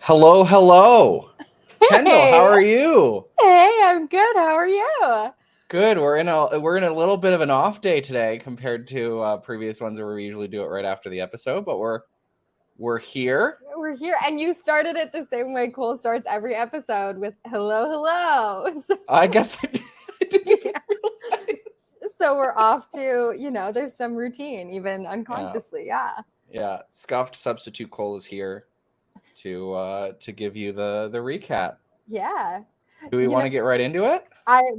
Hello, hello. Kendall, how Hey, are you? hey, I'm good. How are you? Good. We're in a little bit of an off day today compared to previous ones where we usually do it right after the episode, but we're here. We're here, and you started it the same way Cole starts every episode with "hello, hello." I guess I didn't even Yeah. realize. So we're off to, there's some routine, even Yeah, unconsciously. Yeah, yeah. Scuffed substitute Cole is here to give you the recap. yeah. Do we You want know, to get right into it?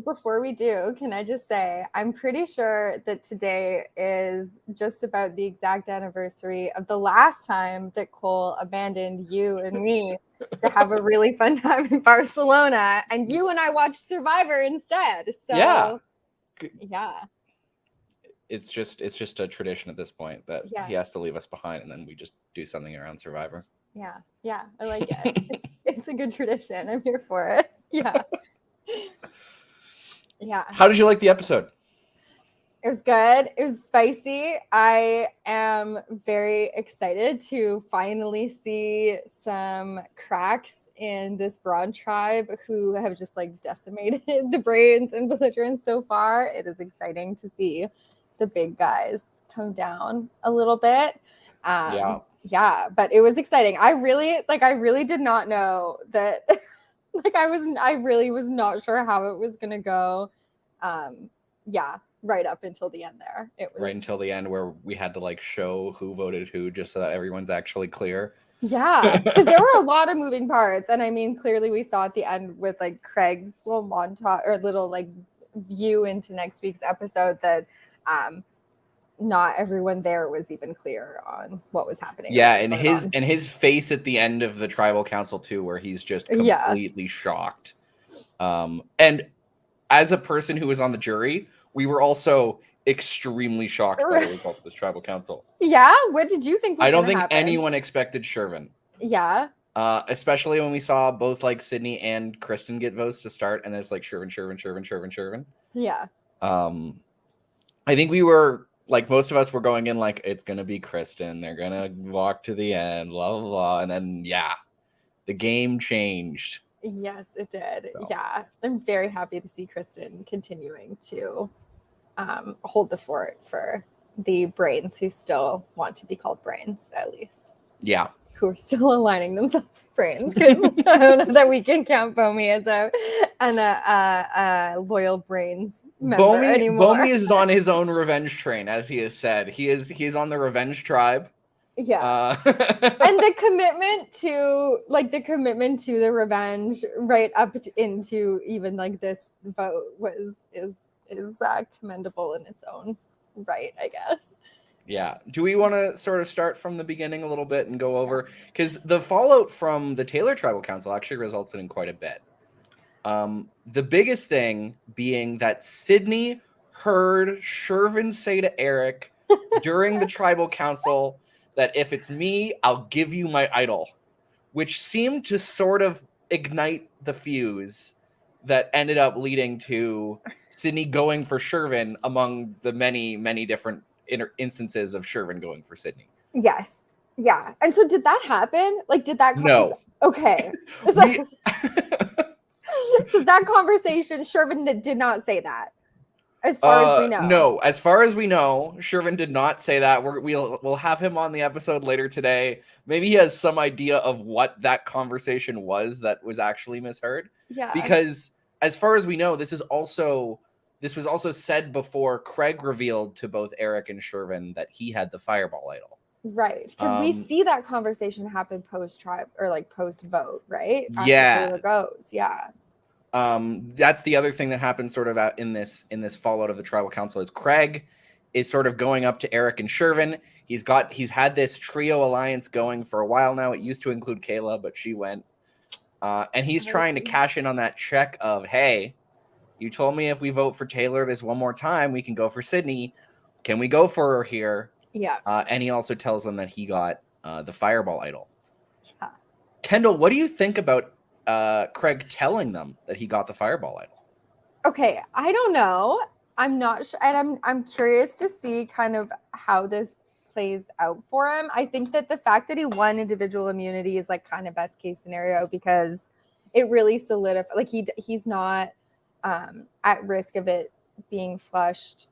before we do, can I just say I'm pretty sure that today is just about the exact anniversary of the last time that Cole abandoned you and me to have a really fun time in Barcelona, and you and I watched Survivor instead. Yeah. So, yeah, It's just a tradition at this point that yeah, he has to leave us behind and then we just do something around Survivor. yeah, yeah. I like it. It's a good tradition. I'm here for it. Yeah, yeah. How did you like the episode? It was good. It was spicy. I am very excited to finally see some cracks in this broad tribe who have just like decimated the brains and belligerents so far. It is exciting to see the big guys come down a little bit. Yeah. Yeah, but it was exciting. I really did not know that I really was not sure how it was gonna go. Yeah, right up until the end there. It was, Right until the end where we had to like show who voted who just so that everyone's actually clear. yeah, because there were a lot of moving parts. And I mean, clearly we saw at the end with like Craig's little montage or little like view into next week's episode that not everyone there was even clear on what was happening or Yeah, what was and going his on. and his face at the end of the tribal council too, where he's just Yeah. completely shocked. And as a person who was on the jury, we were also extremely shocked by the result of this tribal council. Yeah, what did you think was I don't going to think happen? anyone expected Shervin. Yeah. Especially when we saw both like Sydney and Kristen get votes to start, and it's like Shervin. Yeah. I think we were like most of us were going in like it's gonna be Kristen. They're gonna walk to the end, blah blah blah, and then yeah, the game changed. Yes, it did. So Yeah, I'm very happy to see Kristen continuing to hold the fort for the brains who still want to be called brains, at least. yeah, Who are still aligning themselves with brains, because I don't know that we can count Bomi as a loyal brains member anymore. Bomi is on his own revenge train, as he has said. He's on the revenge tribe. Yeah. And the commitment to the revenge right up into even like this vote is commendable in its own right, I guess. Yeah. Do we want to sort of start from the beginning a little bit and go over, because the fallout from the Taylor Tribal Council actually resulted in quite a bit. The biggest thing being that Sydney heard Shervin say to Eric during the Tribal Council that if it's me, I'll give you my idol, which seemed to sort of ignite the fuse that ended up leading to Sydney going for Shervin among the many, many different instances of Shervin going for Sydney. Yes. Yeah. And so did that happen? Like, did that No. Okay. So, so that conversation, Shervin did not say that, as far as we know. No, as far as we know, Shervin did not say that. We'll have him on the episode later today. Maybe he has some idea of what that conversation was that was actually misheard. Yeah. Because as far as we know, this was also said before Craig revealed to both Eric and Shervin that he had the fireball idol. Right, because we see that conversation happen post-tribe or like post-vote, right? Yeah. After Taylor goes, yeah. That's the other thing that happened sort of out in this fallout of the tribal council is Craig is sort of going up to Eric and Shervin. He's had this trio alliance going for a while now. It used to include Kayla, but she went. And he's trying to cash in on that check of, hey, you told me if we vote for Taylor this one more time, we can go for Sydney. Can we go for her here? Yeah. And he also tells them that he got the fireball idol. Yeah. Kendall, what do you think about Craig telling them that he got the fireball idol? Okay, I don't know. I'm not sure, and I'm curious to see kind of how this plays out for him. I think that the fact that he won individual immunity is like kind of best case scenario because it really solidifies, like he's not at risk of it being flushed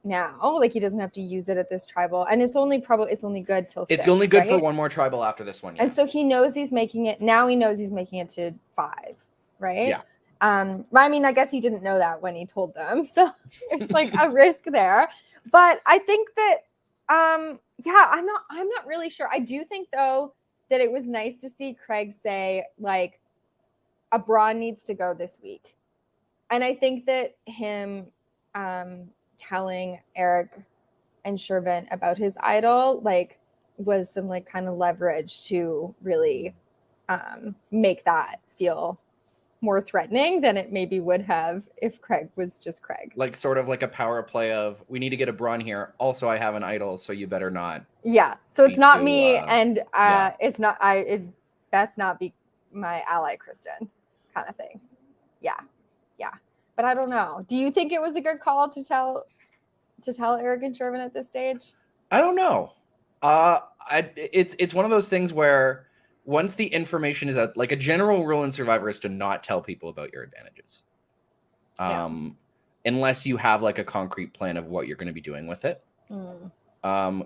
now. Like he doesn't have to use it at this tribal, and it's only good till 6. It's only good right? for one more tribal after this one. Yeah. And so he knows he's making it now. He knows he's making it to 5, right? Yeah. But I mean, I guess he didn't know that when he told them, so there's like a risk there. But I think that, yeah, I'm not really sure. I do think though that it was nice to see Craig say like, a Braun needs to go this week, and I think that him telling Eric and Shervin about his idol like was some like kind of leverage to really make that feel more threatening than it maybe would have if Craig was just Craig. Like sort of like a power play of we need to get a Braun here. Also, I have an idol, so you better not. Yeah. So it's not me, and it's not it best not be my ally Kristen, kind of thing. Yeah. But I don't know. Do you think it was a good call to tell Eric and Shervin at this stage? I don't know. It's one of those things where once the information is out, like a general rule in Survivor is to not tell people about your advantages. Unless you have like a concrete plan of what you're going to be doing with it.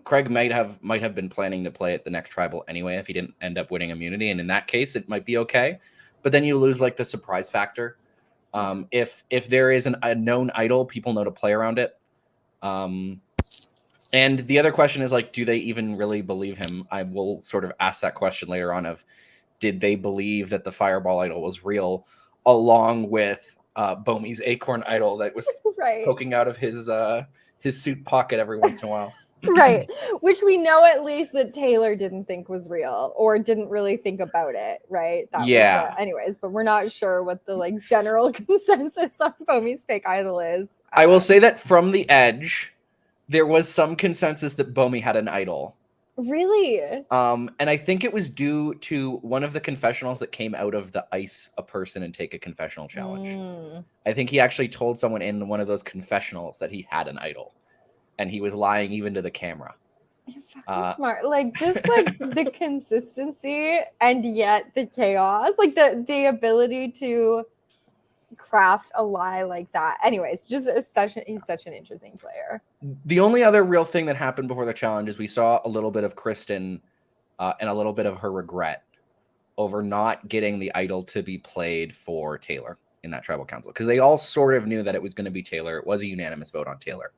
Craig might have been planning to play at the next tribal anyway if he didn't end up winning immunity, and in that case it might be okay. But then you lose like the surprise factor. If there is a known idol, people know to play around it. And the other question is like, do they even really believe him? I will sort of ask that question later on of, did they believe that the Fireball idol was real, along with Bomy's acorn idol that was poking out of his suit pocket every once in a while? Right. Which we know at least that Taylor didn't think was real or didn't really think about it. Right. Anyways, but we're not sure what the like general consensus on Bomy's fake idol is. I will say that from the edge, there was some consensus that Bomy had an idol. Really? And I think it was due to one of the confessionals that came out of the ice a person and take a confessional challenge. I think he actually told someone in one of those confessionals that he had an idol. And he was lying even to the camera. Smart. Like just like the consistency and yet the chaos, like the ability to craft a lie like that. Anyways, he's such an interesting player. The only other real thing that happened before the challenge is we saw a little bit of Kristen and a little bit of her regret over not getting the idol to be played for Taylor in that tribal council, because they all sort of knew that it was going to be Taylor. It was a unanimous vote on Taylor.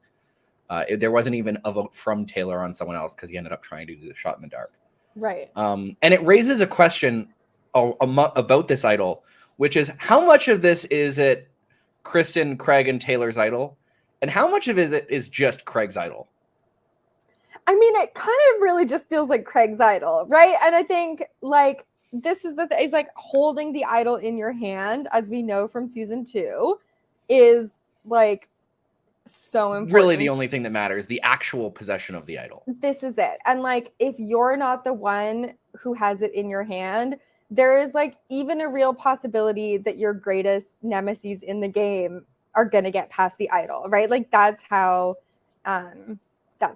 There wasn't even a vote from Taylor on someone else because he ended up trying to do the shot in the dark. Right. And it raises a question about this idol, which is how much of this is it Kristen, Craig, and Taylor's idol, and how much of it is just Craig's idol? I mean, it kind of really just feels like Craig's idol, right? And I think like this is is like holding the idol in your hand, as we know from season 2, is like so important. Really the only thing that matters, the actual possession of the idol. This is it. And like if you're not the one who has it in your hand, there is like even a real possibility that your greatest nemesis in the game are going to get past the idol, right? Like that's how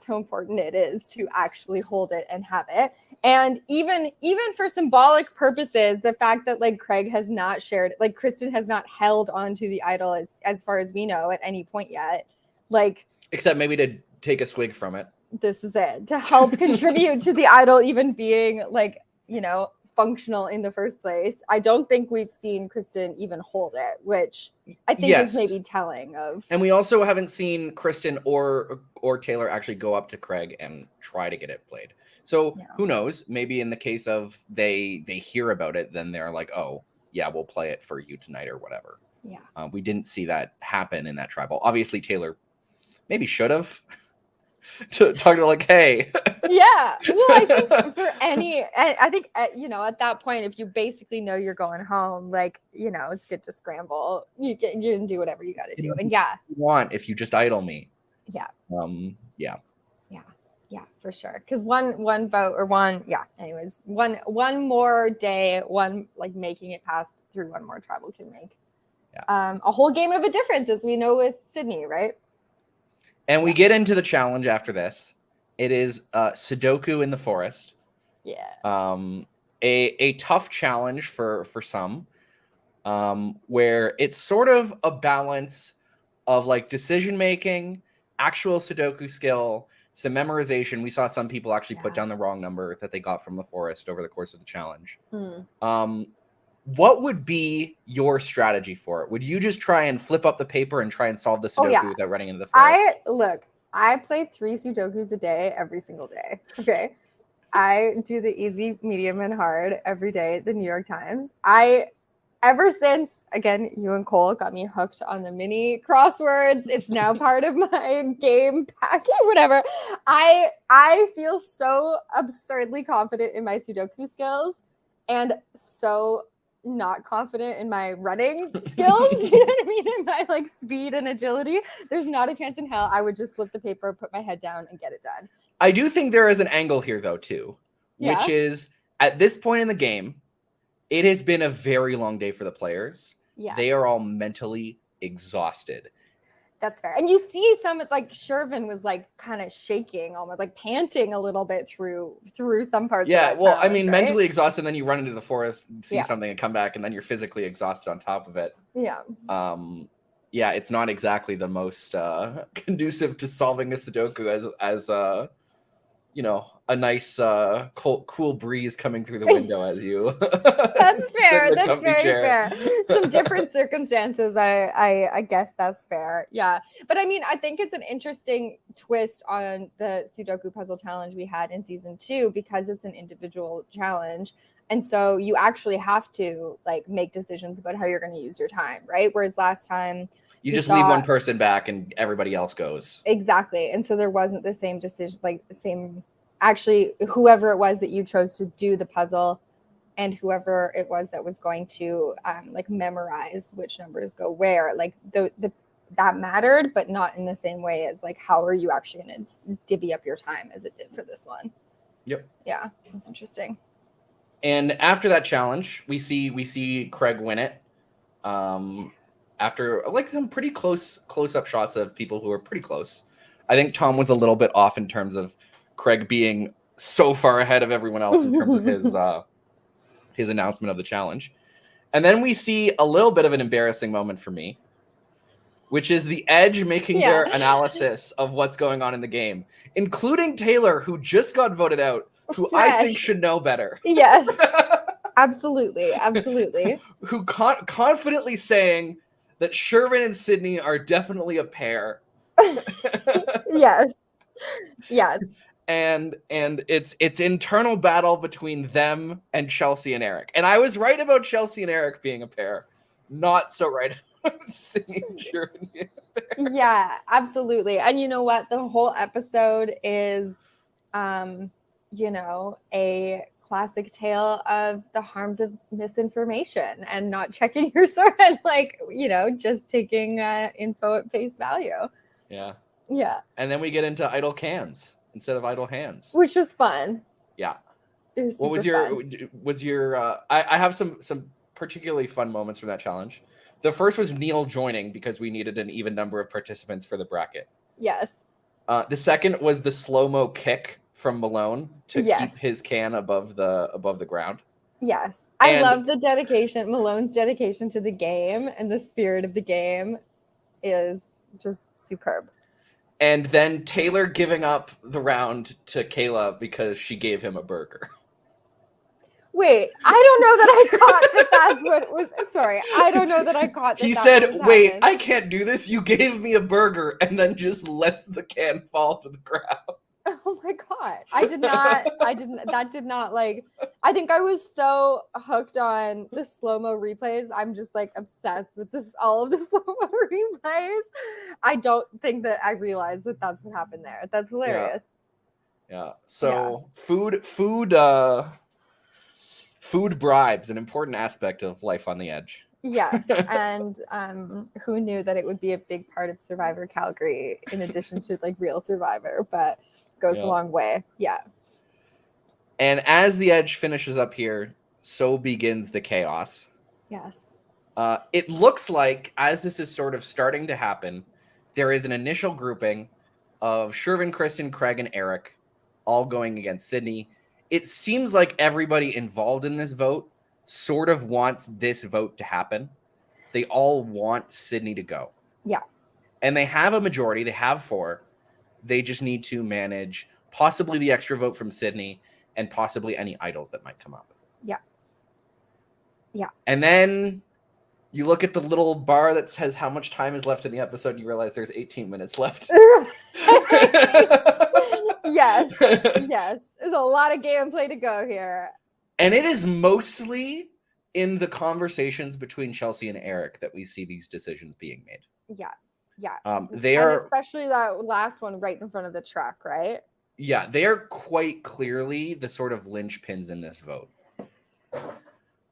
important it is to actually hold it and have it. And even for symbolic purposes, the fact that like Craig has not shared, like Kristen has not held onto the idol as far as we know at any point yet, like except maybe to take a swig from it. This is it, to help contribute to the idol even being like, you know, functional in the first place. I don't think we've seen Kristen even hold it, which I think is maybe telling of. And we also haven't seen Kristen or Taylor actually go up to Craig and try to get it played. So who knows? Maybe in the case of they hear about it, then they're like, oh yeah, we'll play it for you tonight or whatever. Yeah. We didn't see that happen in that tribal. Obviously, Taylor maybe should have to talk to like, hey. Yeah. Well, I think you know, at that point, if you basically know you're going home, like, you know, it's good to scramble. You can do whatever you got to do. And if you just idle me. Yeah. Yeah, for sure. Because one vote or anyways, one more day, like making it past through one more tribal can make a whole game of a difference, as we know with Sydney, right? And we get into the challenge after this. It is Sudoku in the forest. Yeah. A tough challenge for some, where it's sort of a balance of like decision making, actual Sudoku skill, some memorization. We saw some people actually put down the wrong number that they got from the forest over the course of the challenge. What would be your strategy for it? Would you just try and flip up the paper and try and solve the Sudoku without running into the forest? I play 3 Sudokus a day every single day. Okay. I do the easy, medium, and hard every day at the New York Times. Ever since, again, you and Cole got me hooked on the mini crosswords. It's now part of my game packet, whatever. I feel so absurdly confident in my Sudoku skills and so not confident in my running skills. You know what I mean? In my like speed and agility. There's not a chance in hell I would just flip the paper, put my head down, and get it done. I do think there is an angle here, though, too, which is at this point in the game, it has been a very long day for the players. Yeah. They are all mentally exhausted. That's fair. And you see some, like Shervin was like kind of shaking, almost like panting a little bit through some parts. Yeah, of that I mean, right? Mentally exhausted, and then you run into the forest, see something, and come back, and then you're physically exhausted on top of it. Yeah. Yeah, it's not exactly the most conducive to solving a Sudoku as you know, a nice cool breeze coming through the window as you. That's fair. That's very fair. Some different circumstances. I guess that's fair. Yeah. But I mean, I think it's an interesting twist on the Sudoku puzzle challenge we had in season 2 because it's an individual challenge. And so you actually have to like make decisions about how you're going to use your time, right? Whereas last time you just leave one person back and everybody else goes. Exactly. And so there wasn't the same decision, like the same, actually, whoever it was that you chose to do the puzzle and whoever it was that was going to like memorize which numbers go where, like that mattered, but not in the same way as like, how are you actually going to divvy up your time as it did for this one? Yep. Yeah. It's interesting. And after that challenge, we see Craig win it. After like some pretty close-up shots of people who are pretty close. I think Tom was a little bit off in terms of Craig being so far ahead of everyone else in terms of his announcement of the challenge. And then we see a little bit of an embarrassing moment for me, which is the Edge making their analysis of what's going on in the game, including Taylor, who just got voted out, who I think should know better. Yes, absolutely. Who confidently saying that Shervin and Sydney are definitely a pair. Yes. And it's internal battle between them and Chelsea and Eric. And I was right about Chelsea and Eric being a pair, not so right about Sydney and Shervin being a pair. Yeah, absolutely. And you know what? The whole episode is, you know, a classic tale of the harms of misinformation and not checking your source and like, you know, just taking info at face value. Yeah. And then we get into idle cans instead of idle hands, which was fun. Yeah. It was what was your I have some particularly fun moments from that challenge. The first was Neil joining because we needed an even number of participants for the bracket. Yes. The second was the slow-mo kick from Malone to keep his can above the ground. Yes. I love the dedication, Malone's dedication to the game, and the spirit of the game is just superb. And then Taylor giving up the round to Kayla because she gave him a burger. Wait, I don't know that I caught that's what it was. Sorry, I don't know that I caught that. He said, wait, I can't do this. You gave me a burger, and then just lets the can fall to the ground. Oh my God. That did not like, I think I was so hooked on the slow-mo replays. I'm just like obsessed with all of the slow-mo replays. I don't think that I realized that that's what happened there. That's hilarious. Yeah. So food bribes, an important aspect of life on the edge. Yes. And who knew that it would be a big part of Survivor Calgary in addition to like Real Survivor, but goes a long way. Yeah. And as the edge finishes up here, so begins the chaos. Yes. It looks like as this is sort of starting to happen, there is an initial grouping of Shervin, Kristen, Craig, and Eric all going against Sydney. It seems like everybody involved in this vote sort of wants this vote to happen. They all want Sydney to go. Yeah. And they have a majority. They have 4. They just need to manage possibly the extra vote from Sydney and possibly any idols that might come up. Yeah. Yeah. And then you look at the little bar that says how much time is left in the episode, and you realize there's 18 minutes left. Yes. Yes. There's a lot of gameplay to go here. And it is mostly in the conversations between Chelsea and Eric that we see these decisions being made. Yeah. Yeah. They and are, especially that last one right in front of the truck, right? Yeah, they are quite clearly the sort of linchpins in this vote.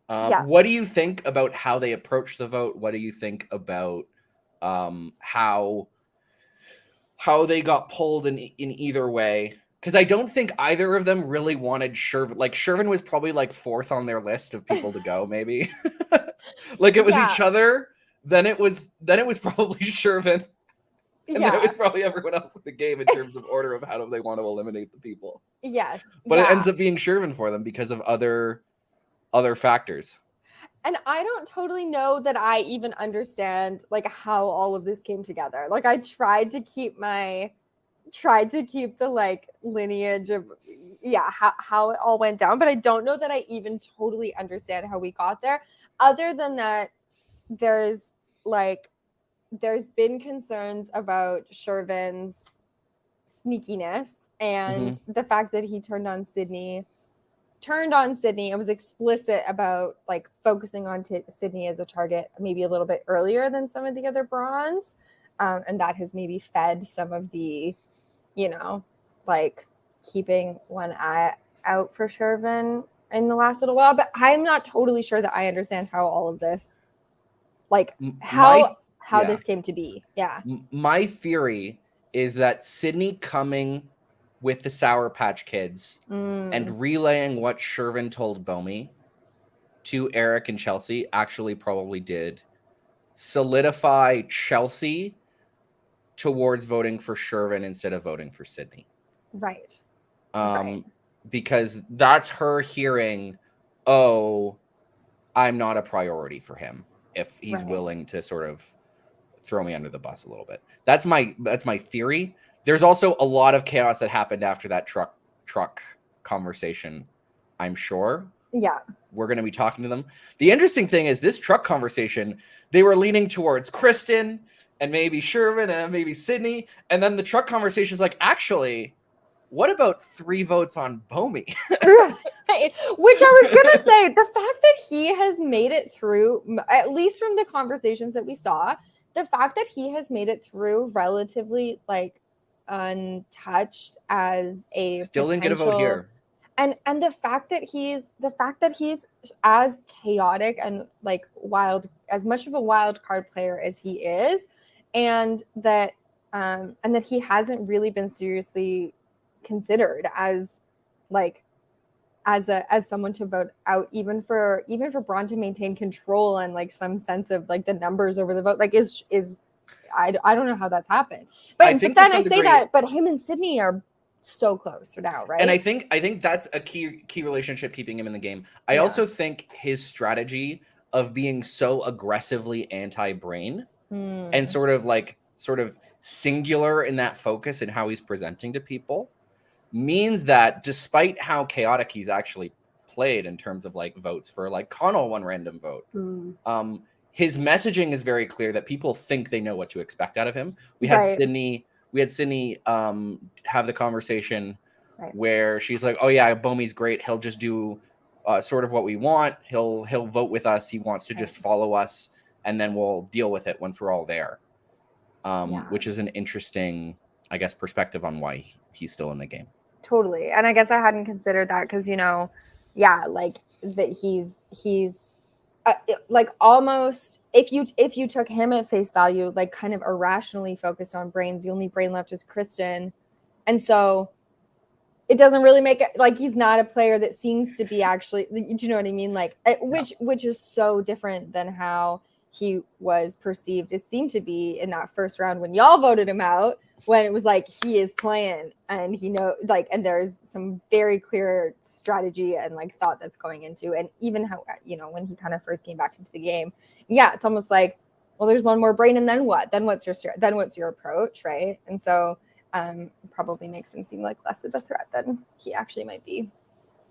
What do you think about how they approach the vote? What do you think about how they got pulled in either way? Because I don't think either of them really wanted Shervin. Like, Shervin was probably like 4th on their list of people to go, maybe. Like, it was each other, then it was probably Shervin, and then it was probably everyone else in the game in terms of order of how do they want to eliminate the people. Yes. But it ends up being Shervin for them because of other factors. And I don't totally know that I even understand like how all of this came together. Like, I tried to keep the like lineage of how it all went down, but I don't know that I even totally understand how we got there, other than that there's been concerns about Shervin's sneakiness and the fact that he turned on Sydney and was explicit about like focusing on Sydney as a target maybe a little bit earlier than some of the other bronze. And that has maybe fed some of the, like keeping one eye out for Shervin in the last little while. But I'm not totally sure that I understand how all of this, like how this came to be. Yeah. My theory is that Sydney coming with the Sour Patch Kids and relaying what Shervin told Bomi to Eric and Chelsea actually probably did solidify Chelsea towards voting for Shervin instead of voting for Sydney. Right. Because that's her hearing, oh, I'm not a priority for him if he's willing to sort of throw me under the bus a little bit. That's my theory. There's also a lot of chaos that happened after that truck conversation, I'm sure. Yeah. We're going to be talking to them. The interesting thing is this truck conversation, they were leaning towards Kristen and maybe Shervin and maybe Sydney. And then the truck conversation is like, actually, what about 3 votes on Bomi? Right. Which I was going to say, the fact that he has made it through, at least from the conversations that we saw, the fact that he has made it through relatively like untouched as a still didn't get a vote here. And the fact that he's as chaotic and like wild, as much of a wild card player as he is, and that he hasn't really been seriously considered as like as someone to vote out, even for Braun to maintain control and like some sense of like the numbers over the vote, like is I don't know how that's happened. But then I say that, but him and Sydney are so close now, right? And I think that's a key relationship keeping him in the game. I also think his strategy of being so aggressively anti-Brain and sort of singular in that focus and how he's presenting to people means that despite how chaotic he's actually played in terms of like votes for like Connell one random vote, his messaging is very clear that people think they know what to expect out of him. We had Sydney have the conversation where she's like, oh yeah, Bomi's great. He'll just do sort of what we want. He'll vote with us. He wants to just follow us and then we'll deal with it once we're all there. Which is an interesting, I guess, perspective on why he's still in the game. Totally. And I guess I hadn't considered that because, like that he's like almost if you took him at face value, like kind of irrationally focused on Brains, the only Brain left is Kristen. And so it doesn't really make it like he's not a player that seems to be actually, do you know what I mean? Like, which is so different than how he was perceived, it seemed to be in that first round when y'all voted him out, when it was like he is playing and he and there's some very clear strategy and like thought that's going into, and even how, when he kind of first came back into the game, it's almost like, well, there's one more brain, and then what? Then what's your approach, right? And so probably makes him seem like less of a threat than he actually might be.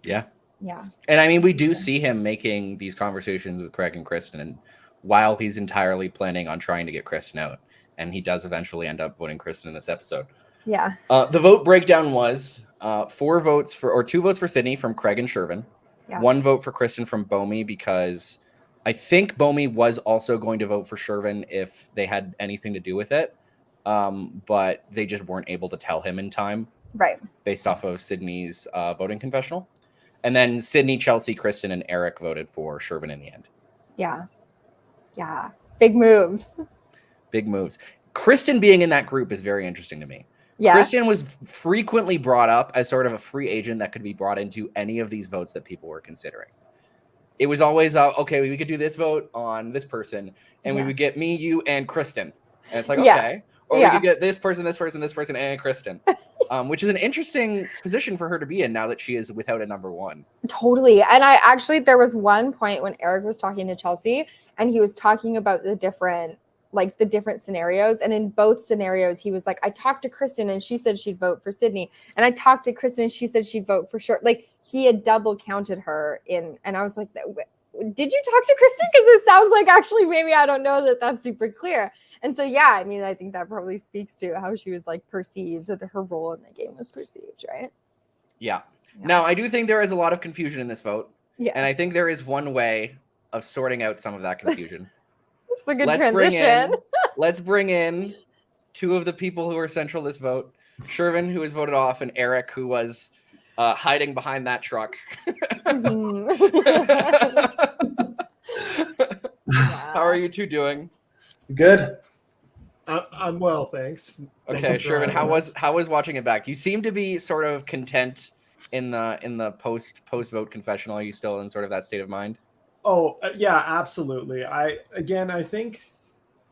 Yeah. Yeah. And I mean, we do see him making these conversations with Craig and Kristen, and while he's entirely planning on trying to get Kristen out, and he does eventually end up voting Kristen in this episode. Yeah. The vote breakdown was 2 votes for Sydney from Craig and Shervin, 1 vote for Kristen from Bomi, because I think Bomi was also going to vote for Shervin if they had anything to do with it, but they just weren't able to tell him in time, right? Based off of Sydney's voting confessional. And then Sydney, Chelsea, Kristen, and Eric voted for Shervin in the end. Yeah. Yeah. Big moves. Big moves. Kristen being in that group is very interesting to me. Yeah. Kristen was frequently brought up as sort of a free agent that could be brought into any of these votes that people were considering. It was always, okay, we could do this vote on this person, and we would get me, you, and Kristen. And it's like, okay. Or we could get this person, and Kristen. Which is an interesting position for her to be in now that she is without a number 1. Totally. And there was one point when Eric was talking to Chelsea, and he was talking about the different scenarios. And in both scenarios, he was like, I talked to Kristen and she said she'd vote for Sydney. And I talked to Kristen and she said she'd vote for Short. Like, he had double counted her in. And I was like, did you talk to Kristen? Because it sounds like actually maybe I don't know that that's super clear. And so, I mean, I think that probably speaks to how she was like perceived, that her role in the game was perceived, right? Yeah. Now, I do think there is a lot of confusion in this vote. Yeah. And I think there is one way of sorting out some of that confusion. It's a good transition. Let's bring in 2 of the people who are central to this vote. Shervin, who was voted off, and Eric, who was hiding behind that truck. How are you 2 doing? Good. I'm well, thanks. Okay, Shervin, how was watching it back? You seem to be sort of content in the post vote confessional. Are you still in sort of that state of mind? Oh, yeah, absolutely. I think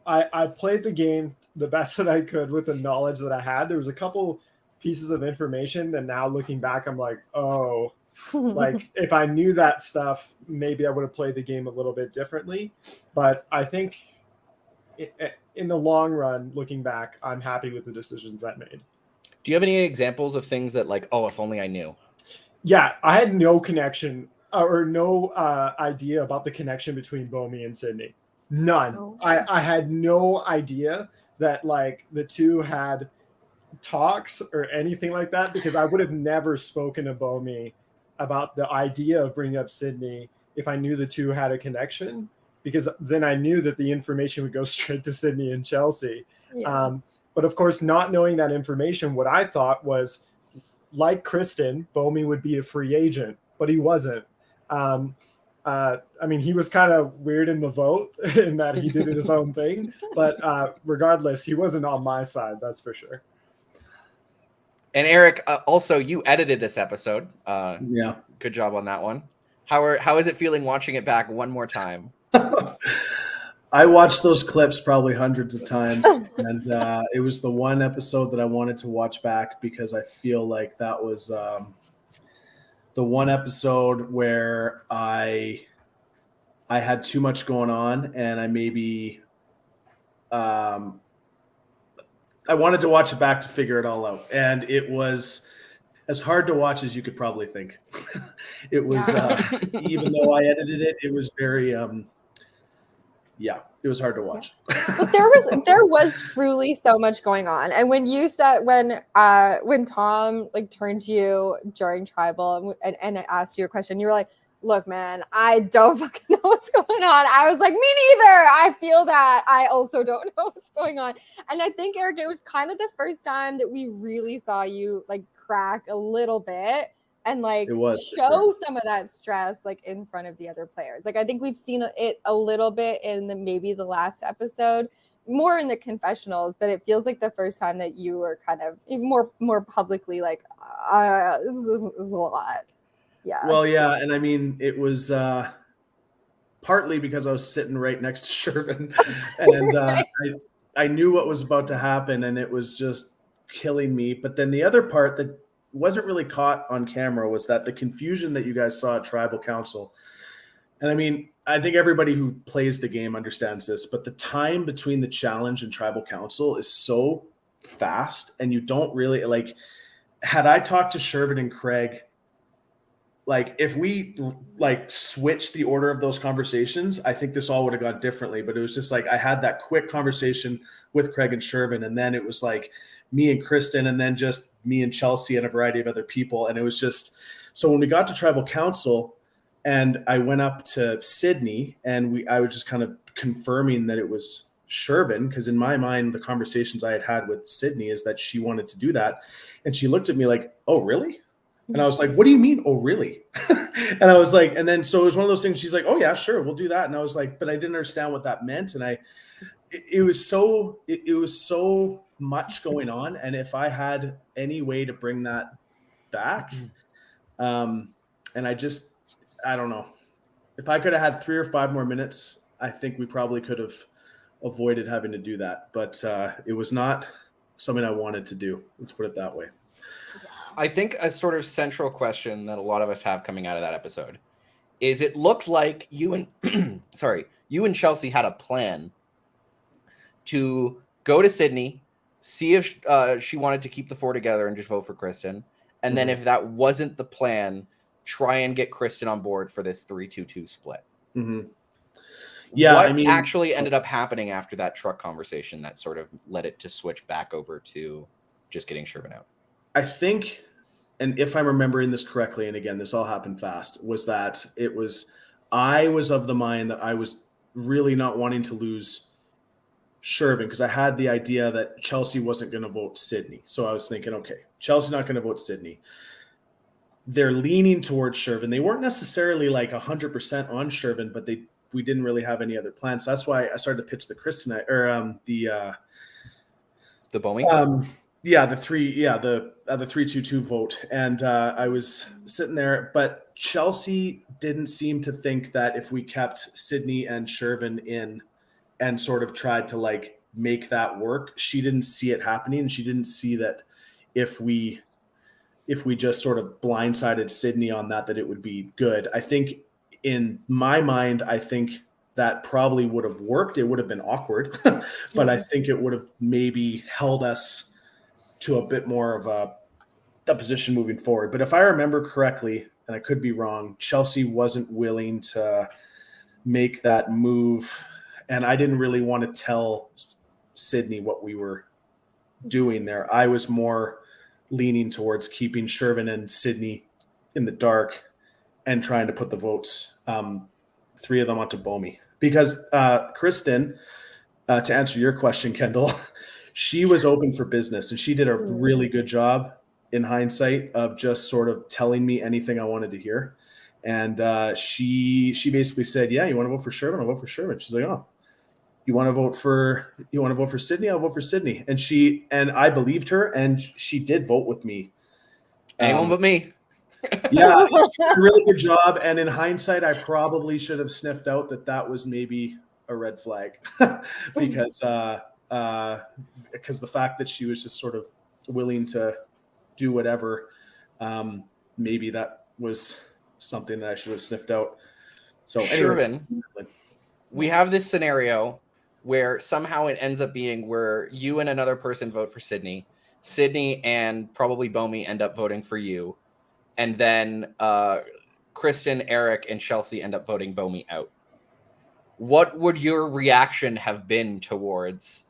I played the game the best that I could with the knowledge that I had. There was a couple pieces of information that now looking back, I'm like, oh, like if I knew that stuff, maybe I would have played the game a little bit differently. But I think in the long run, looking back, I'm happy with the decisions I made. Do you have any examples of things that like, oh, if only I knew? Yeah, I had no connection or no idea about the connection between Bomi and Sydney. None. Oh. I had no idea that like the 2 had talks or anything like that, because I would have never spoken to Bomi about the idea of bringing up Sydney if I knew the 2 had a connection, because then I knew that the information would go straight to Sydney and Chelsea. Yeah. But of course, not knowing that information, what I thought was, like Kristen, Bomi would be a free agent, but he wasn't. I mean, he was kind of weird in the vote in that he did his own thing, but regardless, he wasn't on my side, that's for sure. And Eric, also, you edited this episode. Yeah. Good job on that one. How is it feeling watching it back one more time? I watched those clips probably hundreds of times, and it was the one episode that I wanted to watch back because I feel like that was the one episode where I had too much going on, and I maybe I wanted to watch it back to figure it all out, and it was as hard to watch as you could probably think. It was even though I edited it, it was very it was hard to watch. But there was truly so much going on. And when you said when Tom like turned to you during tribal and asked you a question, you were like, look, man, I don't fucking know what's going on. I was like, me neither. I feel that. I also don't know what's going on. And I think, Eric, it was kind of the first time that we really saw you like crack a little bit and like show some of that stress like in front of the other players. Like I think we've seen it a little bit in maybe the last episode, more in the confessionals, but it feels like the first time that you were kind of more publicly like, this is a lot. Yeah. Well, yeah, and I mean, it was partly because I was sitting right next to Shervin, and I knew what was about to happen, and it was just killing me. But then the other part that wasn't really caught on camera was that the confusion that you guys saw at Tribal Council. And I mean, I think everybody who plays the game understands this, but the time between the challenge and Tribal Council is so fast, and you don't really like. Had I talked to Shervin and Craig, like if we like switched the order of those conversations, I think this all would have gone differently. But it was just like I had that quick conversation with Craig and Shervin, and then it was like me and Kristen, and then just me and Chelsea and a variety of other people. And it was just so when we got to Tribal Council, and I went up to Sydney, and I was just kind of confirming that it was Shervin, because in my mind, the conversations I had with Sydney is that she wanted to do that. And she looked at me like, "Oh, really?" And I was like, "What do you mean? Oh, really?" And I was like, and then so it was one of those things. She's like, "Oh yeah, sure, we'll do that." And I was like, but I didn't understand what that meant. And it was so much going on. And if I had any way to bring that back, and I don't know, if I could have had 3 or 5 more minutes, I think we probably could have avoided having to do that. But it was not something I wanted to do. Let's put it that way. I think a sort of central question that a lot of us have coming out of that episode is it looked like you and you and Chelsea had a plan to go to Sydney, see if she wanted to keep the 4 together and just vote for Kristen. And then if that wasn't the plan, try and get Kristen on board for this 3-2-2 split. Mm-hmm. Yeah, what I mean, actually ended up happening after that truck conversation that sort of led it to switch back over to just getting Shervin out? I think, and if I'm remembering this correctly, and again, this all happened fast, was that I was of the mind that I was really not wanting to lose Shervin because I had the idea that Chelsea wasn't going to vote Sydney. So I was thinking, okay, Chelsea's not going to vote Sydney. They're leaning towards Shervin. They weren't necessarily like 100% on Shervin, but we didn't really have any other plans. So that's why I started to pitch the Kristen or the Bomi. The 3-2-2 vote. And I was sitting there, but Chelsea didn't seem to think that if we kept Sydney and Shervin in and sort of tried to like make that work, she didn't see it happening. She didn't see that if we just sort of blindsided Sydney on that it would be good. I think in my mind, I think that probably would have worked. It would have been awkward, but I think it would have maybe held us to a bit more of a position moving forward. But if I remember correctly, and I could be wrong, Chelsea wasn't willing to make that move. And I didn't really want to tell Sydney what we were doing there. I was more leaning towards keeping Shervin and Sydney in the dark and trying to put the votes, 3 of them onto Bomi. Because Kristen, to answer your question, Kendall, she was open for business and she did a really good job in hindsight of just sort of telling me anything I wanted to hear. And she basically said, "Yeah, you want to vote for Shervin? I'll vote for Shervin." She's like, "Oh, you want to vote for Sydney? I'll vote for Sydney." And I believed her, and she did vote with me. Anyone but me. Yeah, she did a really good job. And in hindsight, I probably should have sniffed out that was maybe a red flag because the fact that she was just sort of willing to do whatever, maybe that was something that I should have sniffed out. So, Shervin, we have this scenario where somehow it ends up being where you and another person vote for Sydney and probably Bomi end up voting for you. And then Kristen, Eric, and Chelsea end up voting Bomi out. What would your reaction have been towards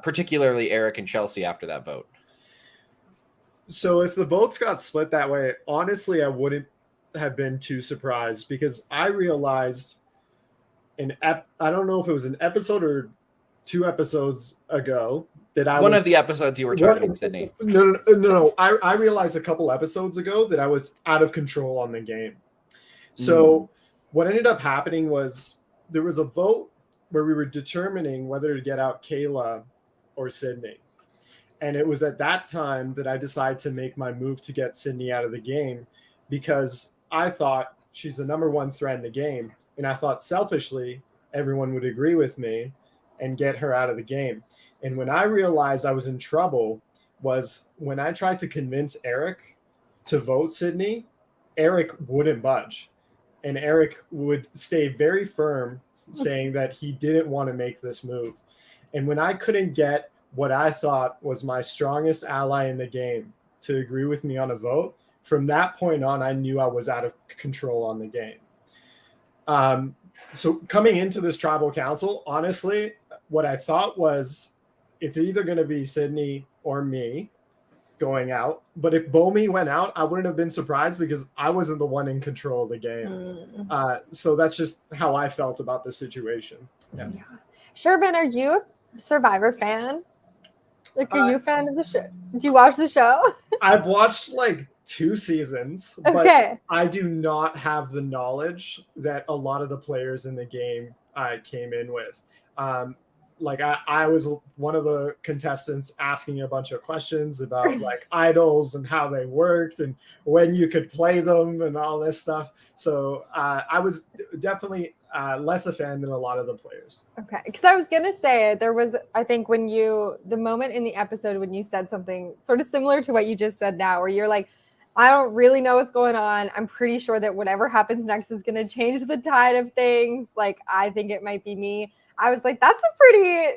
particularly Eric and Chelsea after that vote? So if the votes got split that way, honestly, I wouldn't have been too surprised because I realized I don't know if it was an episode or 2 episodes ago that I one of the episodes you were targeting Sydney. No. I realized a couple episodes ago that I was out of control on the game. So what ended up happening was there was a vote where we were determining whether to get out Kayla or Sydney. And it was at that time that I decided to make my move to get Sydney out of the game because I thought she's the number one threat in the game. And I thought selfishly, everyone would agree with me and get her out of the game. And when I realized I was in trouble was when I tried to convince Eric to vote Sydney, Eric wouldn't budge. And Eric would stay very firm, saying that he didn't want to make this move. And when I couldn't get what I thought was my strongest ally in the game to agree with me on a vote, from that point on, I knew I was out of control on the game. So coming into this tribal council, honestly, what I thought was it's either going to be Sydney or me going out. But if Bomi went out, I wouldn't have been surprised because I wasn't the one in control of the game. So that's just how I felt about the situation. Yeah. Shervin, are you a Survivor fan? Like, are you a fan of the show? Do you watch the show? I've watched like 2 seasons, but I do not have the knowledge that a lot of the players in the game I came in with. Like I was one of the contestants asking a bunch of questions about like idols and how they worked and when you could play them and all this stuff. So I was definitely less a fan than a lot of the players. Okay, because I was gonna say there was, I think when the moment in the episode when you said something sort of similar to what you just said now, where you're like, I don't really know what's going on. I'm pretty sure that whatever happens next is gonna change the tide of things. Like, I think it might be me. I was like, that's a pretty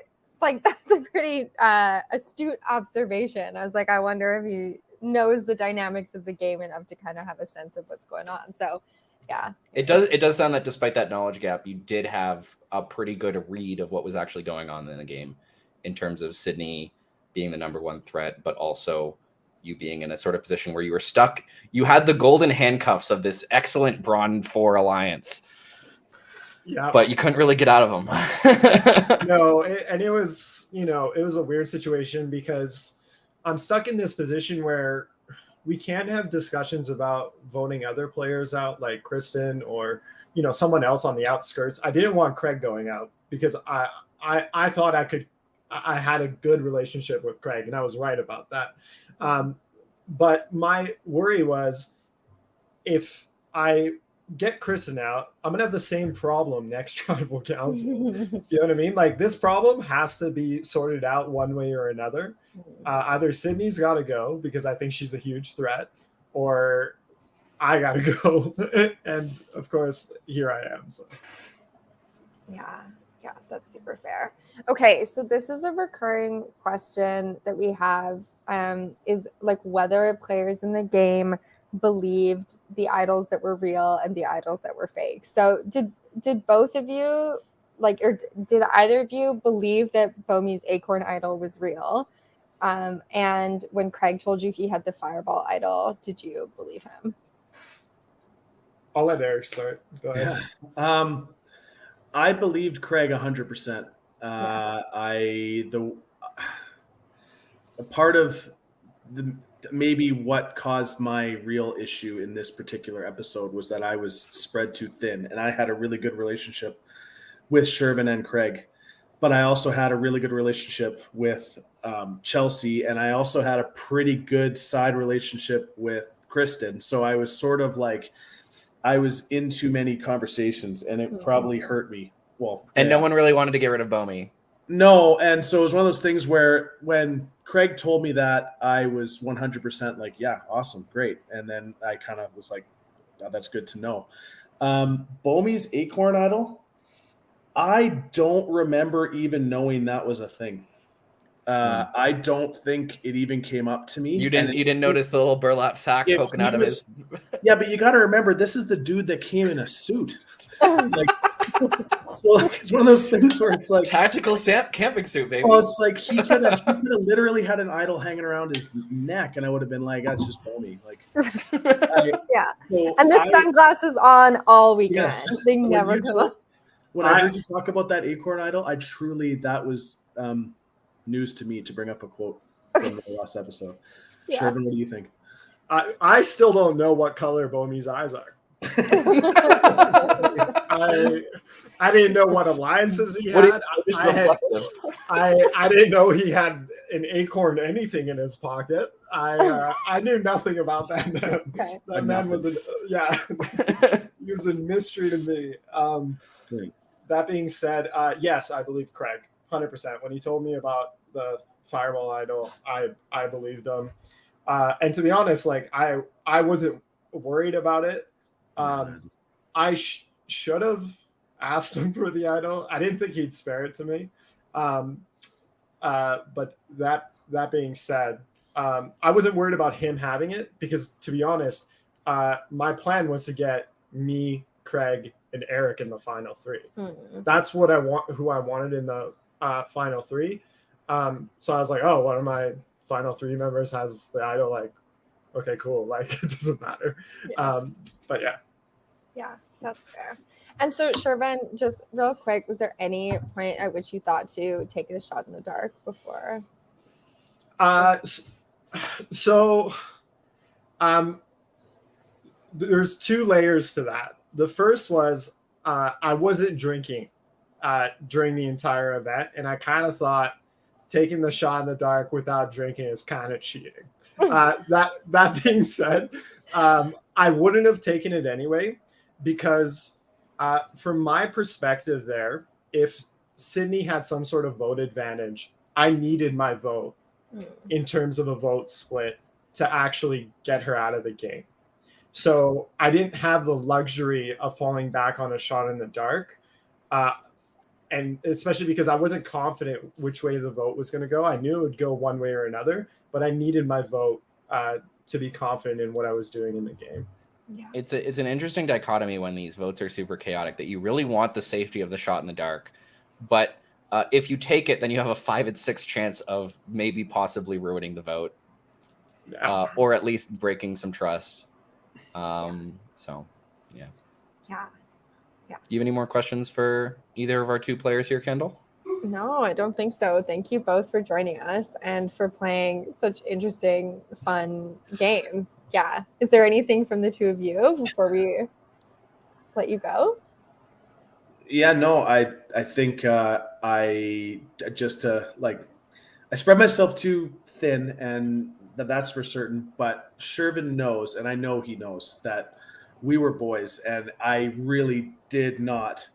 astute observation. I was like, I wonder if he knows the dynamics of the game enough to kind of have a sense of what's going on. So, yeah. It does sound that despite that knowledge gap, you did have a pretty good read of what was actually going on in the game in terms of Sydney being the number one threat, but also you being in a sort of position where you were stuck. You had the golden handcuffs of this excellent Brawn 4 alliance. Yeah, but you couldn't really get out of them. No, it was, it was a weird situation because I'm stuck in this position where we can't have discussions about voting other players out, like Kristen or someone else on the outskirts. I didn't want Craig going out because I thought I had a good relationship with Craig, and I was right about that. But my worry was if I get Kristen out, I'm gonna have the same problem next tribal council. You know what I mean? Like, this problem has to be sorted out one way or another. Either Sydney's got to go because I think she's a huge threat, or I got to go. And of course, here I am. So. Yeah, that's super fair. Okay, so this is a recurring question that we have, is like whether players in the game believed the idols that were real and the idols that were fake. So did both of you or did either of you believe that Bomi's acorn idol was real? And when Craig told you he had the fireball idol, did you believe him? I'll let Eric start. Go ahead. I believed Craig 100%. A part of maybe what caused my real issue in this particular episode was that I was spread too thin, and I had a really good relationship with Shervin and Craig, but I also had a really good relationship with Chelsea, and I also had a pretty good side relationship with Kristen. So I was sort of like, I was in too many conversations, and it probably hurt me. Well, and no one really wanted to get rid of Bomi. No, and so it was one of those things where when Craig told me that, I was 100% like, yeah, awesome, great. And then I kind of was like, oh, that's good to know. Bomi's acorn idol, I don't remember even knowing that was a thing. I don't think it even came up to me. You didn't notice the little burlap sack poking out of his. Yeah, but you got to remember, this is the dude that came in a suit. Like, so it's one of those things where it's like tactical camping suit, baby. Well, it's like he could have literally had an idol hanging around his neck, and I would have been like, "That's just Bomi." Like, yeah. So and the sunglasses on all weekend. Yes. They never come up. When I heard you talk about that acorn idol, that was news to me to bring up a quote from the last episode. Yeah. Shervin, what do you think? I still don't know what color Bomi's eyes are. I didn't know what alliances he had. I didn't know he had an acorn anything in his pocket. I knew nothing about that man. Okay. That man was he was a mystery to me. That being said, yes, I believe Craig 100%. When he told me about the Fireball Idol, I believed him. And to be honest, like I wasn't worried about it. I should have asked him for the idol. I didn't think he'd spare it to me. But that being said, I wasn't worried about him having it because, to be honest, my plan was to get me, Craig, and Eric in the final three. That's what I want. Who I wanted in the final three. So I was like, oh, one of my final three members has the idol. Like, okay, cool. Like, it doesn't matter. Yeah. But yeah. Yeah, that's fair. And so, Shervin, just real quick, was there any point at which you thought to take a shot in the dark before? There's two layers to that. The first was I wasn't drinking during the entire event, and I kind of thought taking the shot in the dark without drinking is kind of cheating. That being said, I wouldn't have taken it anyway because from my perspective there, if Sydney had some sort of vote advantage, I needed my vote in terms of a vote split to actually get her out of the game. So I didn't have the luxury of falling back on a shot in the dark. And especially because I wasn't confident which way the vote was going to go. I knew it would go one way or another, but I needed my vote to be confident in what I was doing in the game. Yeah. It's an interesting dichotomy when these votes are super chaotic, that you really want the safety of the shot in the dark, but if you take it, then you have a 5 and 6 chance of maybe possibly ruining the vote, or at least breaking some trust. So, yeah. Yeah. Do you have any more questions for either of our two players here, Kendall? No, I don't think so. Thank you both for joining us and for playing such interesting, fun games. Yeah. Is there anything from the two of you before we let you go? Yeah, no, I think I just I spread myself too thin, and that's for certain. But Shervin knows, and I know he knows, that we were boys, and I really did not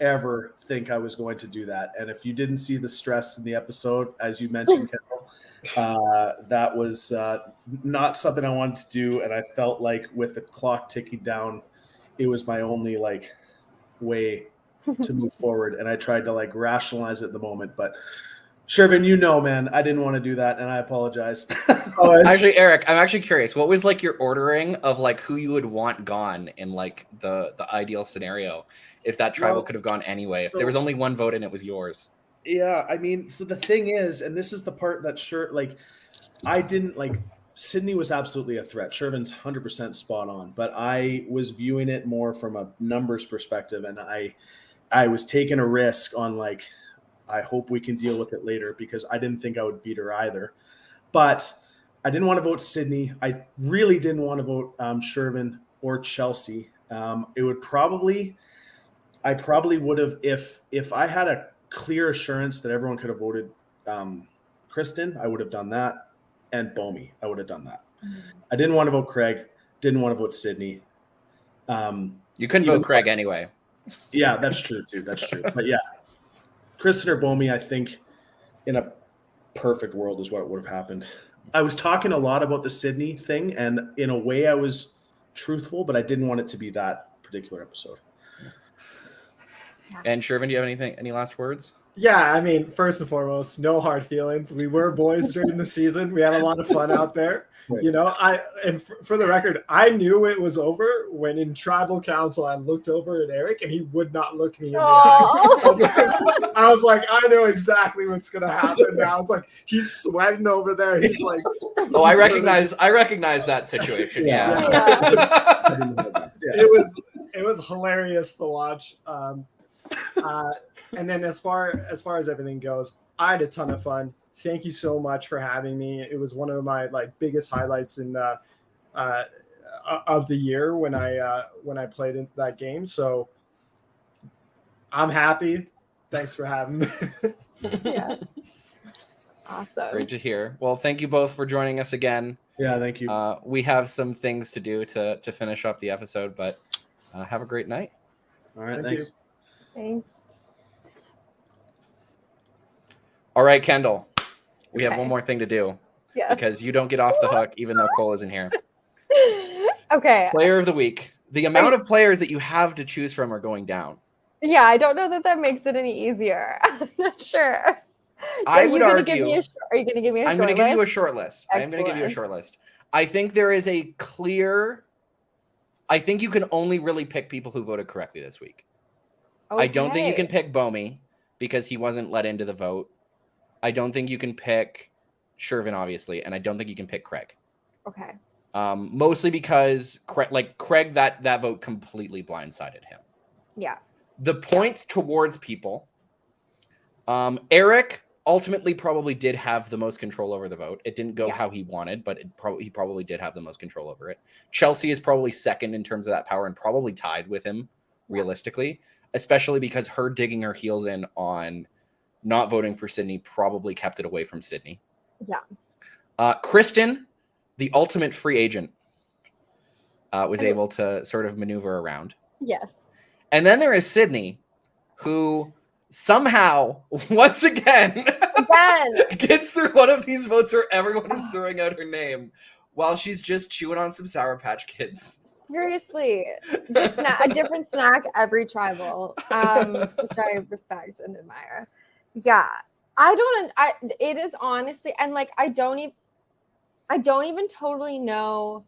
ever think I was going to do that. And if you didn't see the stress in the episode, as you mentioned, Kendall, that was not something I wanted to do. And I felt like with the clock ticking down, it was my only way to move forward. And I tried to rationalize it at the moment, but Shervin, man, I didn't want to do that, and I apologize. Actually, Eric, I'm actually curious. What was your ordering of who you would want gone in the ideal scenario, if that tribal could have gone anyway? If there was only one vote and it was yours. Yeah, I mean, so the thing is, and this is the part that I didn't Sydney was absolutely a threat. Shervin's 100% spot on, but I was viewing it more from a numbers perspective, and I was taking a risk on I hope we can deal with it later, because I didn't think I would beat her either. But I didn't want to vote Sydney. I really didn't want to vote Shervin or Chelsea. I probably would have, if I had a clear assurance that everyone could have voted Kristen, I would have done that. And Bomi, I would have done that. I didn't want to vote Craig. Didn't want to vote Sydney. You couldn't vote Craig anyway. Yeah, that's true too. That's true. But yeah, Kristen or Bomi, I think in a perfect world is what would have happened. I was talking a lot about the Sydney thing, and in a way I was truthful, but I didn't want it to be that particular episode. And Shervin, do you have any last words? Yeah, I mean, first and foremost, no hard feelings. We were boys during the season. We had a lot of fun out there. Right. For the record, I knew it was over when in tribal council I looked over at Eric and he would not look me in the eyes. I was like, I know exactly what's gonna happen. I was like, he's sweating over there. He's like, oh, I recognize that situation. Yeah. It was hilarious to watch. And then as far as everything goes, I had a ton of fun. Thank you so much for having me. It was one of my biggest highlights in of the year when I played in that game. So I'm happy. Thanks for having me. Yeah. Awesome. Great to hear. Well, thank you both for joining us again. Yeah, thank you. We have some things to do to finish up the episode, but have a great night. All right, Thank thanks. Thanks. All right, Kendall, we have Okay. one more thing to do Yes. because you don't get off the hook even though Cole isn't here. Okay. Player of the week. The amount of players that you have to choose from are going down. Yeah, I don't know that makes it any easier. I'm not sure. I Are would you gonna argue. Give me are you going to give me a I'm short going to give you a list? short list. I'm going to give you a Excellent. short list. I think there is a clear. I think you can only really pick people who voted correctly this week. I don't think you can pick Bomi because he wasn't let into the vote. I don't think you can pick Shervin, obviously, and I don't think you can pick Craig. Okay. Mostly because Craig, that vote completely blindsided him. Yeah. The points towards people. Eric ultimately probably did have the most control over the vote. It didn't go how he wanted, but he probably did have the most control over it. Chelsea is probably second in terms of that power and probably tied with him realistically, especially because her digging her heels in on not voting for Sydney probably kept it away from Sydney. Yeah. Kristen, the ultimate free agent, was able to sort of maneuver around. Yes. And then there is Sydney, who somehow, once again, gets through one of these votes where everyone is throwing out her name while she's just chewing on some Sour Patch Kids. Seriously, a different snack every tribal, which I respect and admire. Yeah, it is honestly, and like I don't even totally know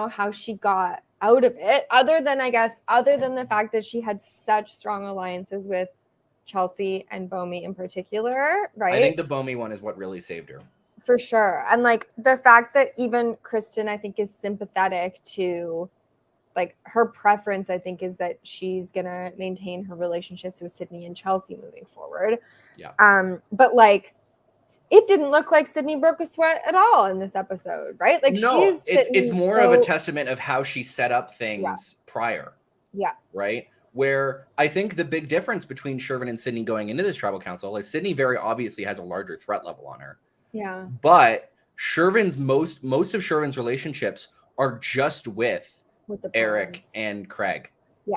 how she got out of it, other than the fact that she had such strong alliances with Chelsea and Bomi in particular, right? I think the Bomi one is what really saved her. For sure. And like the fact that even Kristen, I think, is sympathetic to like her preference, I think, is that she's gonna maintain her relationships with Sydney and Chelsea moving forward. Yeah. But like it didn't look like Sydney broke a sweat at all in this episode, right? Like no, it's more of a testament of how she set up things prior. Yeah. Right? Where I think the big difference between Shervin and Sydney going into this tribal council is Sydney very obviously has a larger threat level on her. Yeah. But Shervin's most of Shervin's relationships are just with Eric and Craig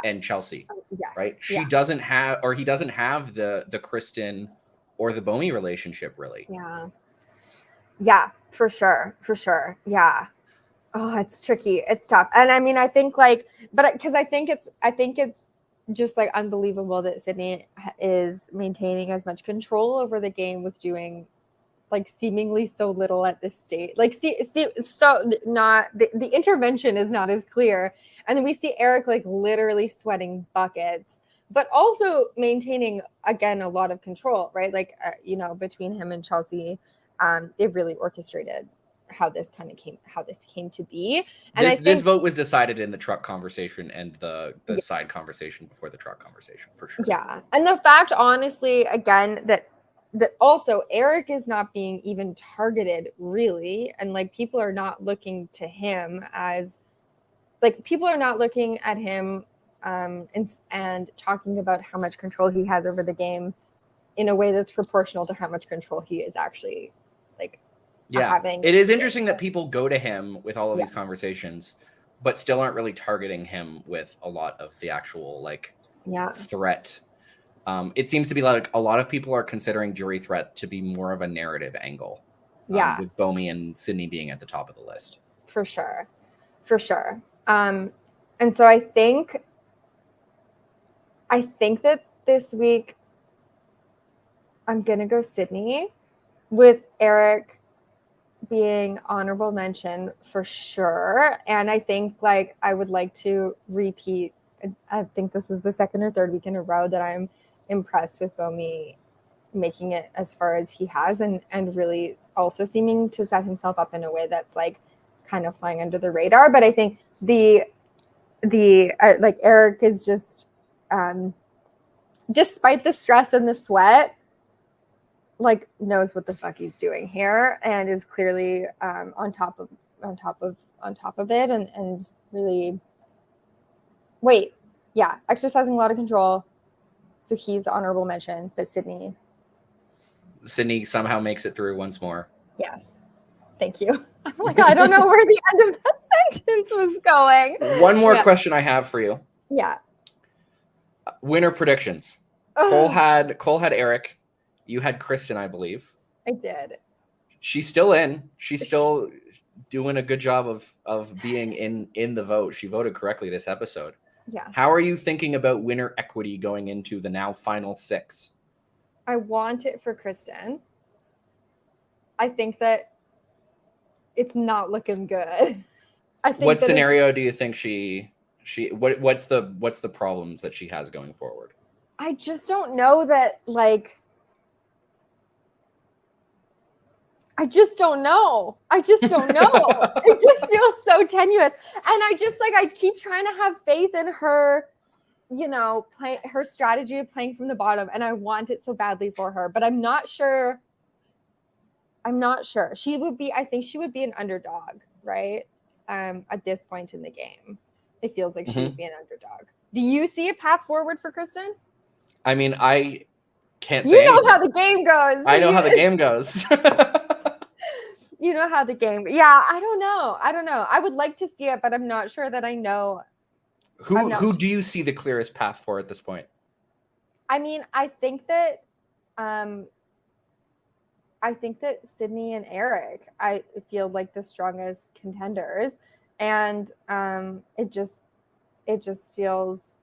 and Chelsea. Yes. Right? She doesn't have, or he doesn't have the Kristen or the Bomi relationship really. Yeah. Yeah, for sure. Yeah. Oh, it's tricky. It's tough. And I mean, I think like, but because I think it's just like unbelievable that Sydney is maintaining as much control over the game with doing like seemingly so little at this stage. Like so not the intervention is not as clear. And then we see Eric like literally sweating buckets, but also maintaining again a lot of control, right? Like between him and Chelsea, they've really orchestrated how this came to be. And this vote was decided in the truck conversation and the side conversation before the truck conversation, for sure. Yeah. And the fact, honestly, again, that also Eric is not being even targeted really. And like people are not looking to him as like people are not looking at him and talking about how much control he has over the game in a way that's proportional to how much control he is actually like having. It is interesting that people go to him with all of these conversations, but still aren't really targeting him with a lot of the actual threat. It seems to be like a lot of people are considering jury threat to be more of a narrative angle. With Bomi and Sydney being at the top of the list. For sure. And so I think that this week I'm gonna go Sydney, with Eric being honorable mention for sure. And I think like I would like to repeat. I think this is the second or third week in a row that I'm impressed with Bomi making it as far as he has, and really also seeming to set himself up in a way that's like kind of flying under the radar. But I think the like Eric is just despite the stress and the sweat, like knows what the fuck he's doing here and is clearly on top of it and really exercising a lot of control. So he's the honorable mention, but Sydney Sydney somehow makes it through once more. Yes. Thank you. I'm like, I don't know where the end of that sentence was going. One more Yeah. question I have for you. Yeah. Winner predictions. Cole had Eric. You had Kristen, I believe. I did. She's still in. She's still doing a good job of being in the vote. She voted correctly this episode. Yes. How are you thinking about winner equity going into the now final 6? I want it for Kristen. I think that it's not looking good. I think What scenario do you think what's the problems that she has going forward? I just don't know that, like, I just don't know. It just feels so tenuous. And I keep trying to have faith in her, her strategy of playing from the bottom. And I want it so badly for her, but I'm not sure. I think she would be an underdog, right? At this point in the game, it feels like she would be an underdog. Do you see a path forward for Kristen? I mean, I can't say anything. How the game goes. I know how the game goes. You know how the game. Yeah, I don't know. I would like to see it, but I'm not sure that I know. Who do you see the clearest path for at this point? I mean, I think that Sydney and Eric, I feel like the strongest contenders, and it just feels.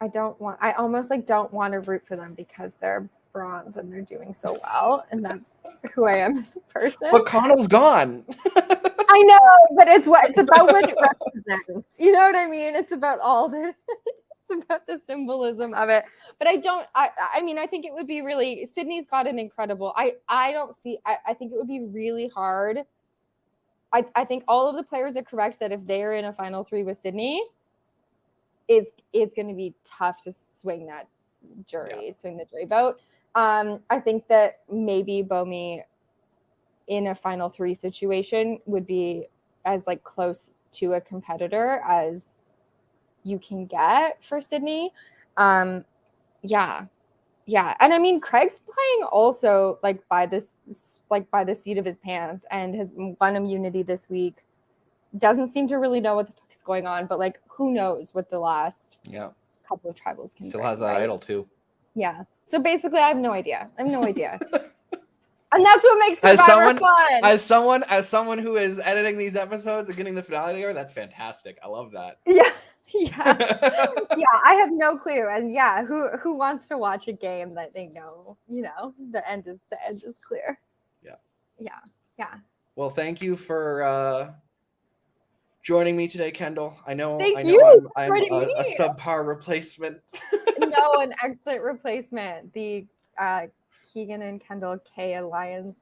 I almost like don't want to root for them because they're bronze and they're doing so well, and that's who I am as a person. But Connell's gone. I know, but it's about what it represents. You know what I mean? It's about it's about the symbolism of it. But I mean, I think it would be really, Sydney's got an incredible, I think it would be really hard. I think all of the players are correct that if they're in a final 3 with Sydney, it's going to be tough to swing the jury vote. I think that maybe Bomi in a final 3 situation would be as like close to a competitor as you can get for Sydney. And I mean, Craig's playing also like by the seat of his pants and has won immunity this week. Doesn't seem to really know what the fuck is going on, but like, who knows what the last couple of tribals can still bring, has that idol too. Yeah. So basically, I have no idea. And that's what makes Survivor fun. As someone who is editing these episodes and getting the finale together, that's fantastic. I love that. Yeah. I have no clue. And who wants to watch a game that they know, the end is clear. Yeah. Well, thank you for joining me today, Kendall. I know I'm a subpar replacement. No, an excellent replacement. The Keegan and Kendall K Alliance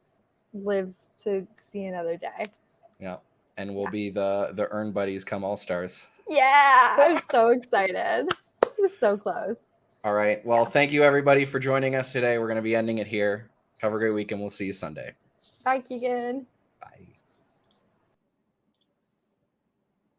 lives to see another day. Yeah, and we'll be the Earn Buddies come All Stars. Yeah, I'm so excited. It was so close. All right. Well, thank you everybody for joining us today. We're going to be ending it here. Have a great week, and we'll see you Sunday. Bye, Keegan. Bye.